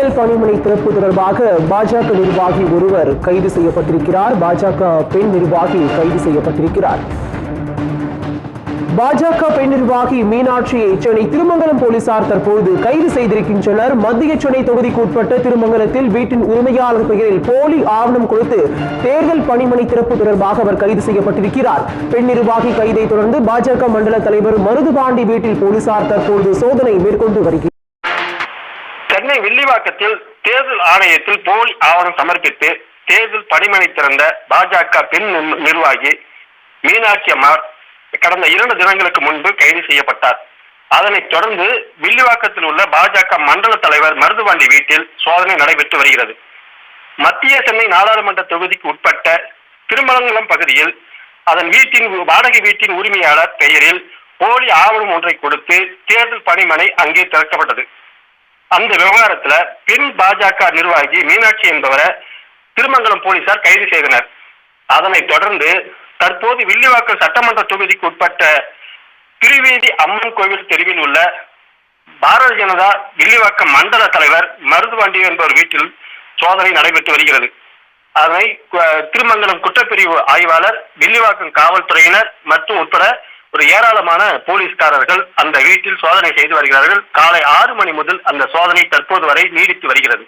தேர்தல் பணிமனை திறப்பு தொடர்பாக பாஜக நிர்வாகி ஒருவர் கைது செய்யப்பட்டிருக்கிறார். பாஜக பெண் நிர்வாகி கைது செய்யப்பட்டிருக்கிறார். பாஜக பெண் நிர்வாகி மீனாட்சியை சென்னை திருமங்கலம் போலீசார் தற்போது கைது செய்திருக்கின்றனர். மத்திய சென்னை தொகுதிக்கு உட்பட்ட திருமங்கலத்தில் வீட்டின் உரிமையாளர் பெயரில் போலி ஆவணம் கொடுத்து தேர்தல் பணிமனை திறப்பு தொடர்பாக அவர் கைது செய்யப்பட்டிருக்கிறார். பெண் நிர்வாகி கைதை தொடர்ந்து பாஜக மண்டல தலைவர் மருதுபாண்டி வீட்டில் போலீசார் தற்போது சோதனை மேற்கொண்டு வருகிறார். சென்னை வில்லிவாக்கத்தில் தேர்தல் ஆணையத்தில் போலி ஆவணம் சமர்ப்பித்து தேர்தல் பணிமனை திறந்த பாஜக பெண் நிர்வாகி மீனாட்சி அம்மாள் கடந்த 2 தினங்களுக்கு முன்பு கைது செய்யப்பட்டார். அதனைத் தொடர்ந்து வில்லிவாக்கத்தில் உள்ள பாஜக மண்டல தலைவர் மருதுபாண்டி வீட்டில் சோதனை நடைபெற்று வருகிறது. மத்திய சென்னை நாடாளுமன்ற தொகுதிக்கு உட்பட்ட திருமங்கலம் பகுதியில் அதன் வாடகை வீட்டின் உரிமையாளர் பெயரில் போலி ஆவணம் ஒன்றை கொடுத்து தேர்தல் பணிமனை அங்கே திறக்கப்பட்டது. அந்த விவகாரத்துல பெண் பாஜக நிர்வாகி மீனாட்சி என்பவரை திருமங்கலம் போலீசார் கைது செய்தனர். அதனைத் தொடர்ந்து தற்போது வில்லிவாக்கம் சட்டமன்ற தொகுதிக்கு உட்பட்ட திருவேதி அம்மன் கோவில் தெருவில் உள்ள பாரதிய ஜனதா வில்லிவாக்கம் மண்டல தலைவர் மருதுபாண்டி என்பவர் வீட்டில் சோதனை நடைபெற்று வருகிறது. அதனை திருமங்கலம் குற்றப்பிரிவு ஆய்வாளர், வில்லிவாக்கம் காவல்துறையினர் மற்றும் உட்பட ஒரு ஏராளமான போலீஸ்காரர்கள் அந்த வீட்டில் சோதனை செய்து வருகிறார்கள். காலை 6 மணி முதல் அந்த சோதனை தற்போது வரை நீடித்து வருகிறது.